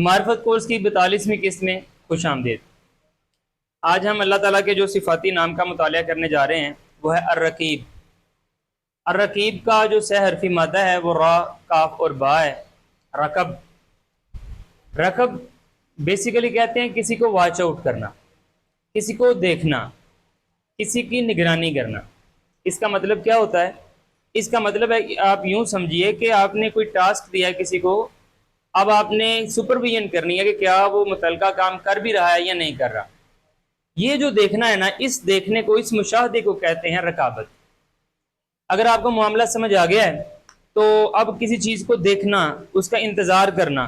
معرفت کورس کی 42ویں قسط میں خوش آمدید۔ آج ہم اللہ تعالیٰ کے جو صفاتی نام کا مطالعہ کرنے جا رہے ہیں وہ ہے الرقیب۔ الرقیب کا جو سہ حرفی مادہ ہے وہ را، کاف اور با ہے۔ رقب، رقب بیسیکلی کہتے ہیں کسی کو واچ آؤٹ کرنا، کسی کو دیکھنا، کسی کی نگرانی کرنا۔ اس کا مطلب کیا ہوتا ہے؟ اس کا مطلب ہے کہ آپ یوں سمجھیے کہ آپ نے کوئی ٹاسک دیا ہے کسی کو، اب آپ نے سپرویژن کرنی ہے کہ کیا وہ متعلقہ کام کر بھی رہا ہے یا نہیں کر رہا۔ یہ جو دیکھنا ہے نا، اس دیکھنے کو، اس مشاہدے کو کہتے ہیں رقابت۔ اگر آپ کو معاملہ سمجھ آ گیا ہے تو اب کسی چیز کو دیکھنا، اس کا انتظار کرنا۔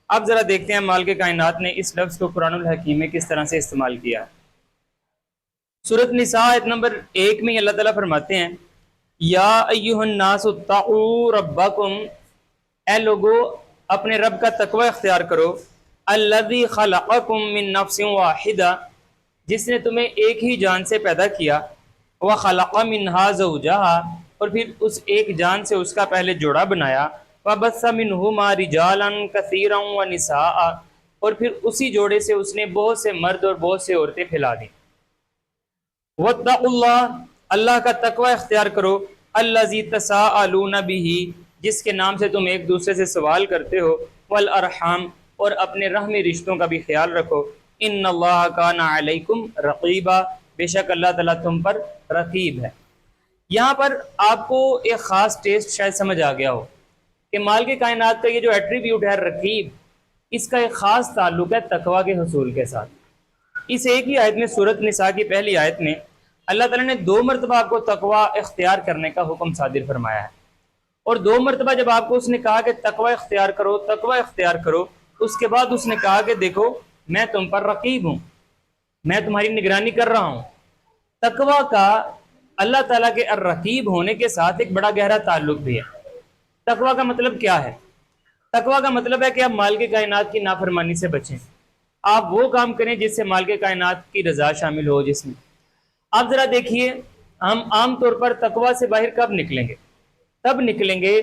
اب ذرا دیکھتے ہیں مالک کائنات نے اس لفظ کو قرآن الحکیم میں کس طرح سے استعمال کیا۔ سورۃ نساء آیت نمبر 1 میں اللہ تعالیٰ فرماتے ہیں یا ایھا الناس اتقوا ربکم، اے لوگو اپنے رب کا تقوی اختیار کرو، الذی خلقکم من نفس واحدہ، جس نے تمہیں ایک ہی جان سے پیدا کیا، وخلق منہا زوجہا، اور پھر اس ایک جان سے اس کا پہلے جوڑا بنایا، وبث منہما رجالا کثیرا ونساء، اور پھر اسی جوڑے سے اس نے بہت سے مرد اور بہت سے عورتیں پھیلا دیں۔ واتقوا اللہ، اللہ کا تقوی اختیار کرو، الذی تساءلون بہ، جس کے نام سے تم ایک دوسرے سے سوال کرتے ہو، والارحام، اور اپنے رحمی رشتوں کا بھی خیال رکھو، ان اللہ کان علیکم رقیبا، بے شک اللہ تعالیٰ تم پر رقیب ہے۔ یہاں پر آپ کو ایک خاص ٹیسٹ شاید سمجھ آ گیا ہو کہ مالک کائنات کا یہ جو ایٹریبیوٹ ہے رقیب، اس کا ایک خاص تعلق ہے تقوی کے حصول کے ساتھ۔ اس ایک ہی آیت میں، سورۃ نساء کی پہلی آیت میں، اللہ تعالیٰ نے 2 مرتبہ آپ کو تقوی اختیار کرنے کا حکم صادر فرمایا ہے، اور 2 مرتبہ جب آپ کو اس نے کہا کہ تقوی اختیار کرو، تقوی اختیار کرو، اس کے بعد اس نے کہا کہ دیکھو میں تم پر رقیب ہوں، میں تمہاری نگرانی کر رہا ہوں۔ تقوی کا اللہ تعالیٰ کے الرقیب ہونے کے ساتھ ایک بڑا گہرا تعلق بھی ہے۔ تقوی کا مطلب کیا ہے؟ تقوی کا مطلب ہے کہ آپ مالک کائنات کی نافرمانی سے بچیں، آپ وہ کام کریں جس سے مالک کائنات کی رضا شامل ہو۔ جس میں آپ ذرا دیکھیے، ہم عام طور پر تقوی سے باہر کب نکلیں گے؟ تب نکلیں گے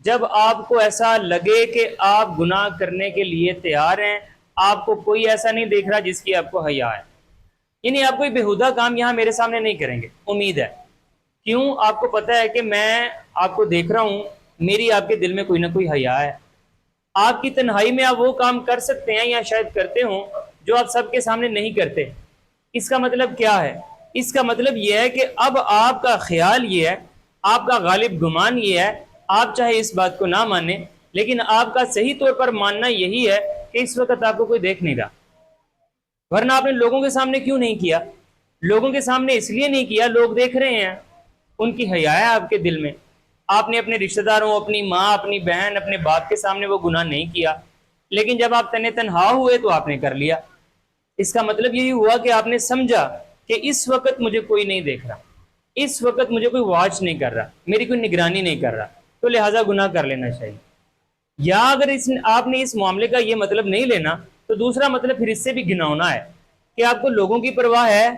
جب آپ کو ایسا لگے کہ آپ گناہ کرنے کے لیے تیار ہیں، آپ کو کوئی ایسا نہیں دیکھ رہا جس کی آپ کو حیا ہے، یعنی آپ کوئی بےہودہ کام یہاں میرے سامنے نہیں کریں گے، امید ہے۔ کیوں؟ آپ کو پتہ ہے کہ میں آپ کو دیکھ رہا ہوں، میری آپ کے دل میں کوئی نہ کوئی حیا ہے۔ آپ کی تنہائی میں آپ وہ کام کر سکتے ہیں یا شاید کرتے ہوں جو آپ سب کے سامنے نہیں کرتے۔ اس کا مطلب کیا ہے؟ اس کا مطلب یہ ہے کہ اب آپ کا خیال یہ ہے، آپ کا غالب گمان یہ ہے، آپ چاہے اس بات کو نہ مانیں لیکن آپ کا صحیح طور پر ماننا یہی ہے کہ اس وقت آپ کو کوئی دیکھ نہیں رہا۔ ورنہ آپ نے لوگوں کے سامنے کیوں نہیں کیا؟ لوگوں کے سامنے اس لیے نہیں کیا، لوگ دیکھ رہے ہیں، ان کی حیا ہے آپ کے دل میں۔ آپ نے اپنے رشتہ داروں، اپنی ماں، اپنی بہن، اپنے باپ کے سامنے وہ گناہ نہیں کیا، لیکن جب آپ تنہا ہوئے تو آپ نے کر لیا۔ اس کا مطلب یہی ہوا کہ آپ نے سمجھا کہ اس وقت مجھے کوئی نہیں دیکھ رہا، اس وقت مجھے کوئی واچ نہیں کر رہا، میری کوئی نگرانی نہیں کر رہا، تو لہٰذا گناہ کر لینا چاہیے۔ یا اگر آپ نے اس معاملے کا یہ مطلب نہیں لینا تو دوسرا مطلب پھر اس سے بھی گھناؤنا ہے کہ آپ کو لوگوں کی پرواہ ہے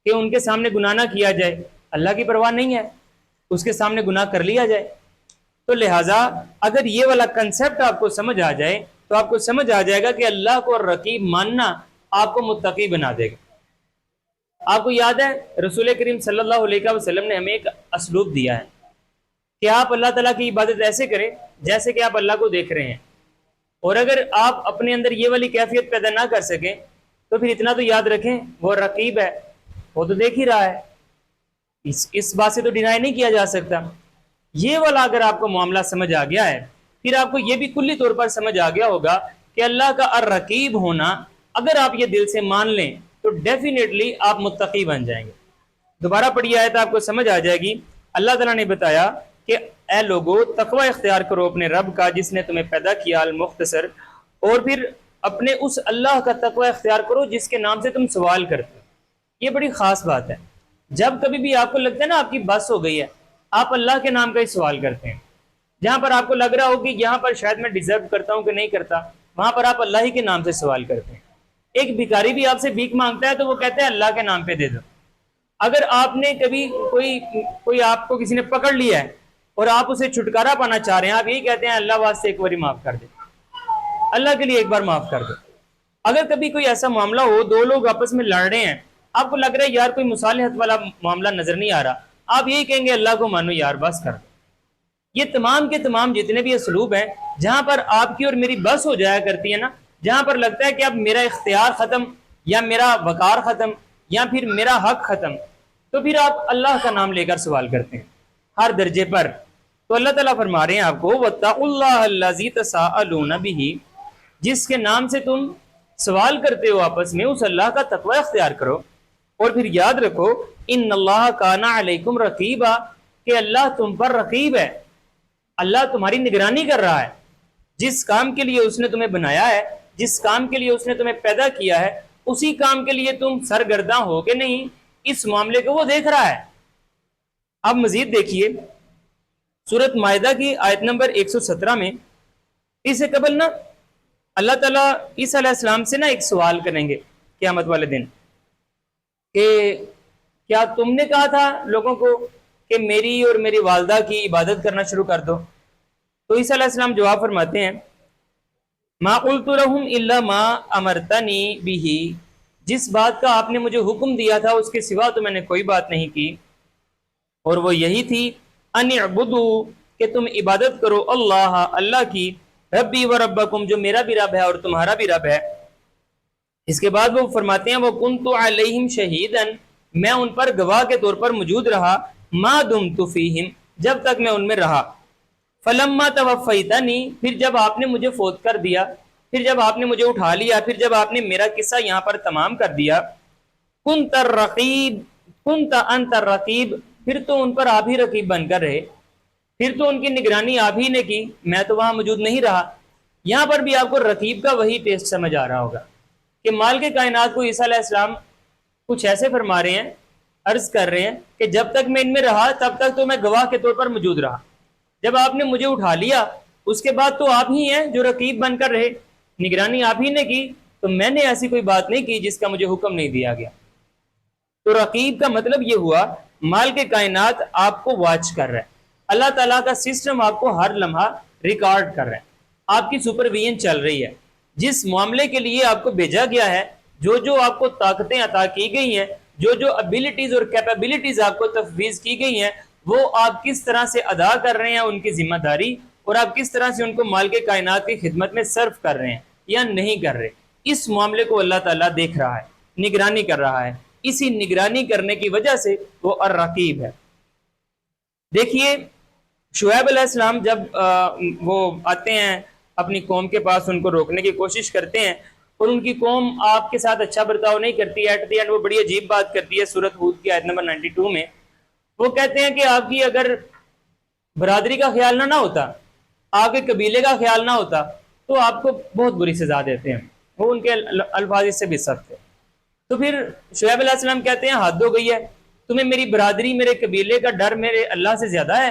کہ ان کے سامنے گناہ نہ کیا جائے، اللہ کی پرواہ نہیں ہے اس کے سامنے گناہ کر لیا جائے۔ تو لہٰذا اگر یہ والا کنسپٹ آپ کو سمجھ آ جائے تو آپ کو سمجھ آ جائے گا کہ اللہ کو رقیب ماننا آپ کو متقی بنا دے گا۔ آپ کو یاد ہے رسول کریم صلی اللہ علیہ وسلم نے ہمیں ایک اسلوب دیا ہے کہ آپ اللہ تعالیٰ کی عبادت ایسے کریں جیسے کہ آپ اللہ کو دیکھ رہے ہیں، اور اگر آپ اپنے اندر یہ والی کیفیت پیدا نہ کر سکیں تو پھر اتنا تو یاد رکھیں وہ رقیب ہے، وہ تو دیکھ ہی رہا ہے، اس بات سے تو ڈینائی نہیں کیا جا سکتا۔ یہ والا اگر آپ کو معاملہ سمجھ آ گیا ہے، پھر آپ کو یہ بھی کلی طور پر سمجھ آ گیا ہوگا کہ اللہ کا الرقیب ہونا اگر آپ یہ دل سے مان لیں تو ڈیفینیٹلی آپ متقی بن جائیں گے۔ دوبارہ پڑھی آیت آپ کو سمجھ آ جائے گی۔ اللہ تعالیٰ نے بتایا کہ اے لوگو تقوی اختیار کرو اپنے رب کا جس نے تمہیں پیدا کیا، المختصر، اور پھر اپنے اس اللہ کا تقوی اختیار کرو جس کے نام سے تم سوال کرتے ہو۔ یہ بڑی خاص بات ہے۔ جب کبھی بھی آپ کو لگتا ہے نا آپ کی بس ہو گئی ہے، آپ اللہ کے نام کا ہی سوال کرتے ہیں۔ جہاں پر آپ کو لگ رہا ہو کہ یہاں پر شاید میں ڈیزرو کرتا ہوں کہ نہیں کرتا، وہاں پر آپ اللہ ہی کے نام سے سوال کرتے ہیں۔ ایک بھکاری بھی آپ سے بھیک مانگتا ہے تو وہ کہتے ہیں اللہ کے نام پہ دے دو۔ اگر آپ نے کبھی کوئی آپ کو کسی نے پکڑ لیا ہے اور آپ اسے چھٹکارا پانا چاہ رہے ہیں، آپ یہی کہتے ہیں اللہ واسطے ایک باری معاف کر دے، اللہ کے لیے ایک بار معاف کر دو۔ اگر کبھی کوئی ایسا معاملہ ہو، دو لوگ آپس میں لڑ رہے ہیں، آپ کو لگ رہا ہے یار کوئی مصالحت والا معاملہ نظر نہیں آ رہا، آپ یہی کہیں گے اللہ کو مانو یار، بس کر دو۔ یہ تمام کے تمام جتنے بھی اسلوب ہیں جہاں پر آپ کی اور میری بس ہو جایا کرتی ہے نا، جہاں پر لگتا ہے کہ اب میرا اختیار ختم، یا میرا وقار ختم، یا پھر میرا حق ختم، تو پھر آپ اللہ کا نام لے کر سوال کرتے ہیں ہر درجے پر۔ تو اللہ تعالیٰ فرما رہے ہیں آپ کو وَاتَّقُوا اللَّهَ الَّذِي تَسَاءَلُونَ بِهِ، جس کے نام سے تم سوال کرتے ہو آپس میں، اس اللہ کا تقوی اختیار کرو۔ اور پھر یاد رکھو ان اللہ کان علیکم رقیبا، کہ اللہ تم پر رقیب ہے، اللہ تمہاری نگرانی کر رہا ہے۔ جس کام کے لیے اس نے تمہیں بنایا ہے، جس کام کے لیے اس نے تمہیں پیدا کیا ہے، اسی کام کے لیے تم سرگرداں ہو کہ نہیں، اس معاملے کو وہ دیکھ رہا ہے۔ اب مزید دیکھیے سورۃ مائدہ کی آیت نمبر 117 میں، اس سے قبل نا اللہ تعالیٰ عیسیٰ علیہ السلام سے نا ایک سوال کریں گے قیامت والے دن کہ کیا تم نے کہا تھا لوگوں کو کہ میری اور میری والدہ کی عبادت کرنا شروع کر دو؟ تو عیسیٰ علیہ السلام جواب فرماتے ہیں ما قلت لهم الا ما امرتنی به، جس بات کا آپ نے مجھے حکم دیا تھا اس کے سوا تو میں نے کوئی بات نہیں کی، اور وہ یہی تھی ان اعبدوا، کہ تم عبادت کرو اللہ، اللہ کی، ربی و ربکم، جو میرا بھی رب ہے اور تمہارا بھی رب ہے۔ اس کے بعد وہ فرماتے ہیں وَكُنْتُ عَلَيْهِمْ شَهِيدًا، میں ان پر گواہ کے طور پر موجود رہا، مَا دُمْتُ فِيهِمْ، جب تک میں ان میں رہا، فَلَمَّا تَوَفَّيْتَنِي، پھر جب آپ نے مجھے فوت کر دیا، پھر جب آپ نے مجھے اٹھا لیا، پھر جب آپ نے میرا قصہ یہاں پر تمام کر دیا، كُنْتَ الرَّقِيبُ كُنْتَ أَنْتَ الرَّقِيبُ، پھر تو ان پر آپ ہی رقیب بن کر رہے، پھر تو ان کی نگرانی آپ ہی نے کی، میں تو وہاں موجود نہیں رہا۔ یہاں پر بھی آپ کو رقیب کا وہی ٹیسٹ سمجھ آ رہا ہوگا کہ مال کے کائنات کو عیسیٰ علیہ السلام کچھ ایسے فرما رہے ہیں، عرض کر رہے ہیں کہ جب تک میں ان میں رہا تب تک تو میں گواہ کے طور پر موجود رہا، جب آپ نے مجھے اٹھا لیا اس کے بعد تو آپ ہی ہیں جو رقیب بن کر رہے، نگرانی آپ ہی نے کی، تو میں نے ایسی کوئی بات نہیں کی جس کا مجھے حکم نہیں دیا گیا۔ تو رقیب کا مطلب یہ ہوا مال کے کائنات آپ کو واچ کر رہا ہے، اللہ تعالیٰ کا سسٹم آپ کو ہر لمحہ ریکارڈ کر رہا ہے، آپ کی سپرویژن چل رہی ہے، جس معاملے کے لیے آپ کو بھیجا گیا ہے، جو آپ کو طاقتیں عطا کی گئی ہیں، جو ابیلٹیز اور کیپیبلٹیز آپ کو تفویض کی گئی ہیں، وہ آپ کس طرح سے ادا کر رہے ہیں ان کی ذمہ داری، اور آپ کس طرح سے ان کو مال کے کائنات کی خدمت میں صرف کر رہے ہیں یا نہیں کر رہے، اس معاملے کو اللہ تعالیٰ دیکھ رہا ہے، نگرانی کر رہا ہے، اسی نگرانی کرنے کی وجہ سے وہ الرقیب ہے۔ دیکھیے شعیب علیہ السلام جب وہ آتے ہیں اپنی قوم کے پاس، ان کو روکنے کی کوشش کرتے ہیں، اور ان کی قوم آپ کے ساتھ اچھا برتاؤ نہیں کرتی، ایٹ دی اینڈ وہ بڑی عجیب بات کرتی ہے سورۃ ہود کی آیت نمبر 92 میں، وہ کہتے ہیں کہ آپ کی اگر برادری کا خیال نہ ہوتا، آپ کے قبیلے کا خیال نہ ہوتا، تو آپ کو بہت بری سزا دیتے ہیں، وہ ان کے الفاظ اس سے بھی سخت ہے۔ تو پھر شعیب علیہ السلام کہتے ہیں حد ہو گئی ہے، تمہیں میری برادری میرے قبیلے کا ڈر میرے اللہ سے زیادہ ہے،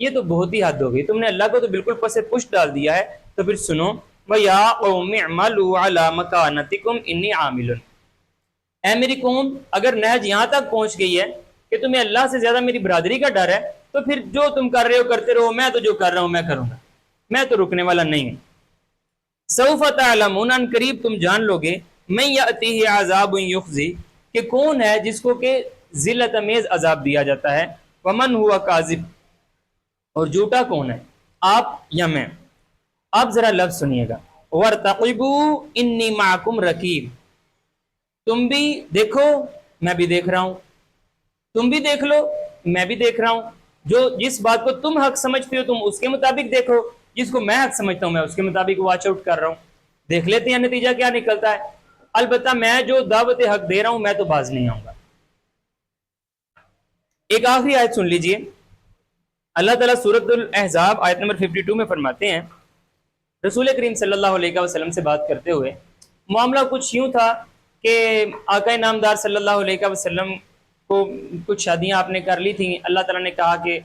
یہ تو بہت ہی حد ہو گئی، تم نے اللہ کو تو بالکل پس پشت ڈال دیا ہے۔ تو پھر سنو وَيَا قَوْمِ اعْمَلُوا عَلَىٰ مَكَانَتِكُمْ إِنِّي عَامِلٌ، اے میری قوم اگر نہج یہاں تک پہنچ گئی ہے کہ تمہیں اللہ سے زیادہ میری برادری کا ڈر ہے، تو پھر جو تم کر رہے ہو کرتے رہو، میں تو جو کر رہا ہوں میں کروں گا، میں تو رکنے والا نہیں ہوں۔ سوف تعلمون، ان قریب تم جان لو گے، من یأتیہ عذاب یخزی، کہ کون ہے جس کو کہ ذلت امیز عذاب دیا جاتا ہے، ومن ہوا کاذب، اور جھوٹا کون ہے، آپ یا میں۔ آپ ذرا لفظ سنیے گا، وَارْتَقِبُوا إِنِّي مَعَكُمْ رَقِيبٌ، تم بھی دیکھو میں بھی دیکھ رہا ہوں، تم بھی دیکھ لو میں بھی دیکھ رہا ہوں، جس بات کو تم حق سمجھتے ہو تم اس کے مطابق دیکھو، جس کو میں حق سمجھتا ہوں میں اس کے مطابق واچ آؤٹ کر رہا ہوں، دیکھ لیتے ہیں نتیجہ کیا نکلتا ہے۔ البتہ میں جو دعوت حق دے رہا ہوں میں تو باز نہیں آؤں گا۔ ایک آخری آیت سن لیجئے، اللہ تعالیٰ سورۃ الاحزاب آیت نمبر 52 میں فرماتے ہیں، رسول کریم صلی اللہ علیہ وسلم سے بات کرتے ہوئے، معاملہ کچھ یوں تھا کہ آقا نامدار صلی اللہ علیہ وسلم کو کچھ شادیاں آپ نے کر لی تھیں، اللہ تعالیٰ نے کہا کہ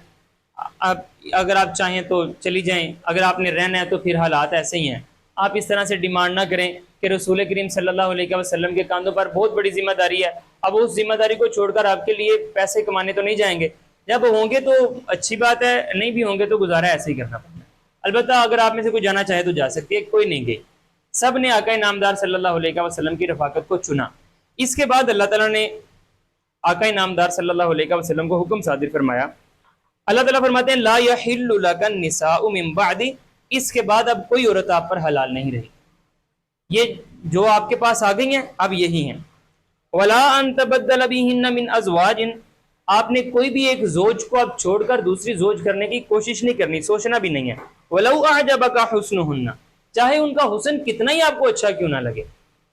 اگر آپ چاہیں تو چلی جائیں، اگر آپ نے رہنا ہے تو پھر حالات ایسے ہی ہیں، آپ اس طرح سے ڈیمانڈ نہ کریں کہ رسول کریم صلی اللہ علیہ وسلم کے کاندھوں پر بہت بڑی ذمہ داری ہے، اب اس ذمہ داری کو چھوڑ کر آپ کے لیے پیسے کمانے تو نہیں جائیں گے، جب ہوں گے تو اچھی بات ہے، نہیں بھی ہوں گے تو گزارا ایسے ہی کرنا پڑنا ہے، البتہ اگر آپ میں سے کوئی جانا چاہے تو جا سکتی ہے، کوئی نہیں گئی۔ سب نے آقا نامدار صلی اللہ علیہ وسلم کی رفاقت کو چنا۔ اس کے بعد اللہ تعالیٰ نے آقا نامدار صلی اللہ علیہ وسلم کو حکم صادر فرمایا۔ اللہ تعالیٰ فرماتے ہیں لا یحل لک النساء من بعد، اس کے بعد اب کوئی عورت آپ پر حلال نہیں رہی، یہ جو آپ کے پاس آ گئی ہیں اب یہی ہیں۔ ولا ان تبدل بهن من ازواج، آپ نے کوئی بھی ایک زوج کو اب چھوڑ کر دوسری زوج کرنے کی کوشش نہیں کرنی، سوچنا بھی نہیں ہے۔ ولو اعجبک حسنهن، چاہے ان کا حسن کتنا ہی آپ کو اچھا کیوں نہ لگے،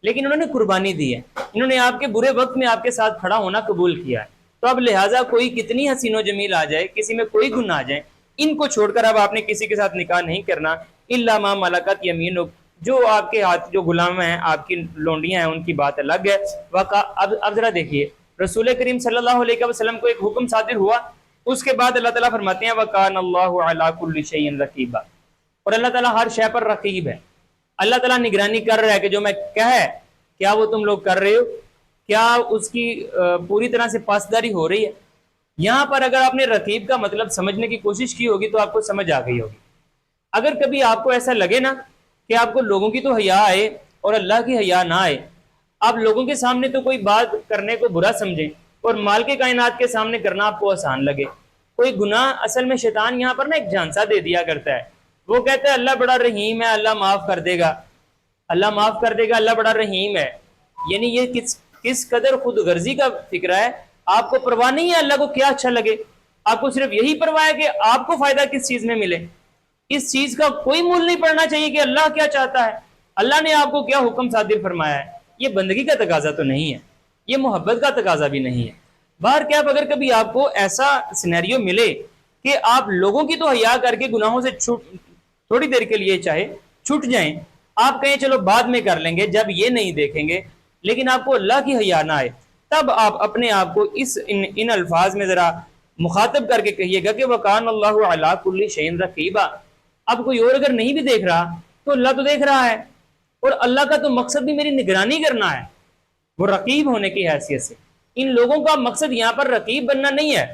لیکن انہوں نے قربانی دی ہے، انہوں نے آپ کے برے وقت میں آپ کے ساتھ کھڑا ہونا قبول کیا ہے، تو اب لہٰذا کوئی کتنی حسین و جمیل آ جائے، کسی میں کوئی گناہ آ جائے، ان کو چھوڑ کر اب آپ نے کسی کے ساتھ نکاح نہیں کرنا۔ الا ما ملکت یمینک، جو آپ کے ہاتھ جو غلام ہیں، آپ کی لونڈیاں ہیں، ان کی بات الگ ہے۔ اب ذرا دیکھیے، رسول کریم صلی اللہ علیہ وسلم کو ایک حکم صادر ہوا، اس کے بعد اللہ تعالیٰ فرماتے ہیں وَكَانَ اللَّهُ عَلَىٰ كُلِّ شَيْءٍ رَقِيبًا، اور اللہ تعالیٰ ہر شے پر رقیب ہے، اللہ تعالیٰ نگرانی کر رہا ہے کہ جو میں کہے کیا وہ تم لوگ کر رہے ہو، کیا اس کی پوری طرح سے پاسداری ہو رہی ہے۔ یہاں پر اگر آپ نے رقیب کا مطلب سمجھنے کی کوشش کی ہوگی تو آپ کو سمجھ آ گئی ہوگی۔ اگر کبھی آپ کو ایسا لگے نا کہ آپ کو لوگوں کی تو حیا آئے اور اللہ کی حیا نہ آئے، آپ لوگوں کے سامنے تو کوئی بات کرنے کو برا سمجھیں اور مالک کائنات کے سامنے کرنا آپ کو آسان لگے، کوئی گناہ، اصل میں شیطان یہاں پر نا ایک جھانسا دے دیا کرتا ہے، وہ کہتا ہے اللہ بڑا رحیم ہے، اللہ معاف کر دے گا، اللہ معاف کر دے گا، اللہ بڑا رحیم ہے، یعنی یہ کس قدر خود غرضی کا فکر ہے، آپ کو پرواہ نہیں ہے اللہ کو کیا اچھا لگے، آپ کو صرف یہی پرواہ ہے کہ آپ کو فائدہ کس چیز میں ملے، اس چیز کا کوئی مول نہیں پڑنا چاہیے کہ اللہ کیا چاہتا ہے، اللہ نے آپ کو کیا حکم صادر فرمایا ہے۔ یہ بندگی کا تقاضا تو نہیں ہے، یہ محبت کا تقاضا بھی نہیں ہے۔ باہر کیا اگر کبھی آپ کو ایسا سینیریو ملے کہ آپ لوگوں کی تو حیا کر کے گناہوں سے تھوڑی دیر کے لیے چاہے چھٹ جائیں، آپ کہیں چلو بعد میں کر لیں گے جب یہ نہیں دیکھیں گے، لیکن آپ کو اللہ کی حیا نہ آئے، تب آپ اپنے آپ کو ان الفاظ میں ذرا مخاطب کر کے کہیے گا کہ وَكَانَ اللَّهُ عَلَىٰ كُلِّ شَيْءٍ رَقِيبًا۔ اب کوئی اور اگر نہیں بھی دیکھ رہا تو اللہ تو دیکھ رہا ہے، اور اللہ کا تو مقصد بھی میری نگرانی کرنا ہے، وہ رقیب ہونے کی حیثیت سے۔ ان لوگوں کا مقصد یہاں پر رقیب بننا نہیں ہے۔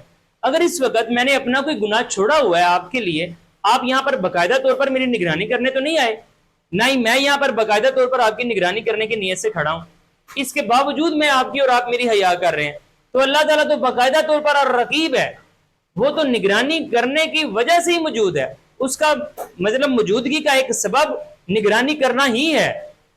اگر اس وقت میں نے اپنا کوئی گناہ چھوڑا ہوا ہے آپ کے لیے، آپ یہاں پر باقاعدہ طور پر میری نگرانی کرنے تو نہیں آئے، نہ ہی میں یہاں پر باقاعدہ طور پر آپ کی نگرانی کرنے کی نیت سے کھڑا ہوں، اس کے باوجود میں آپ کی اور آپ میری حیا کر رہے ہیں، تو اللہ تعالیٰ تو باقاعدہ طور پر رقیب ہے، وہ تو نگرانی کرنے کی وجہ سے ہی موجود ہے، اس کا مطلب موجودگی کا ایک سبب نگرانی کرنا ہی ہے۔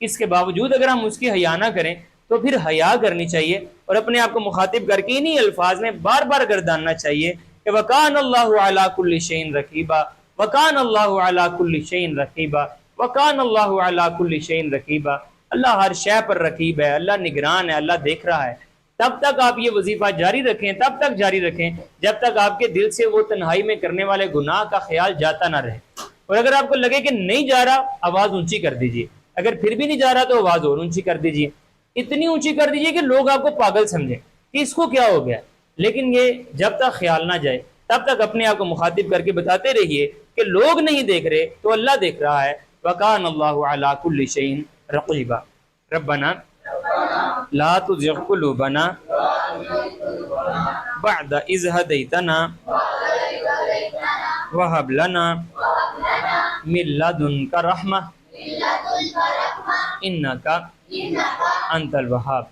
اس کے باوجود اگر ہم اس کی حیا نہ کریں تو پھر حیا کرنی چاہیے اور اپنے آپ کو مخاطب کر کے انہی الفاظ میں بار بار گرداننا چاہیے کہ وَكَانَ اللَّهُ عَلَىٰ كُلِّ شَيْءٍ رَقِيبًا، وَكَانَ اللَّهُ عَلَىٰ كُلِّ شَيْءٍ رَقِيبًا، وَكَانَ اللَّهُ عَلَىٰ كُلِّ شَيْءٍ رَقِيبًا۔ اللہ ہر شے پر رقیب ہے، اللہ نگران ہے، اللہ دیکھ رہا ہے۔ تب تک آپ یہ وظیفہ جاری رکھیں، تب تک جاری رکھیں جب تک آپ کے دل سے وہ تنہائی میں کرنے والے گناہ کا خیال جاتا نہ رہے، اور اگر آپ کو لگے کہ نہیں جا رہا، آواز اونچی کر دیجیے، اگر پھر بھی نہیں جا رہا تو آواز اور اونچی کر دیجیے، اتنی اونچی کر دیجیے کہ لوگ آپ کو پاگل سمجھیں کہ اس کو کیا ہو گیا، لیکن یہ جب تک خیال نہ جائے تب تک اپنے آپ کو مخاطب کر کے بتاتے رہیے کہ لوگ نہیں دیکھ رہے تو اللہ دیکھ رہا ہے۔ وَكَانَ اللَّهُ عَلَىٰ كُلِّ شَيْءٍ رَقِيبًا۔ ربنا لا تزغ قلوبنا بعد إذ هديتنا وهب لنا من لدنك رحمة إنك أنت الوهاب۔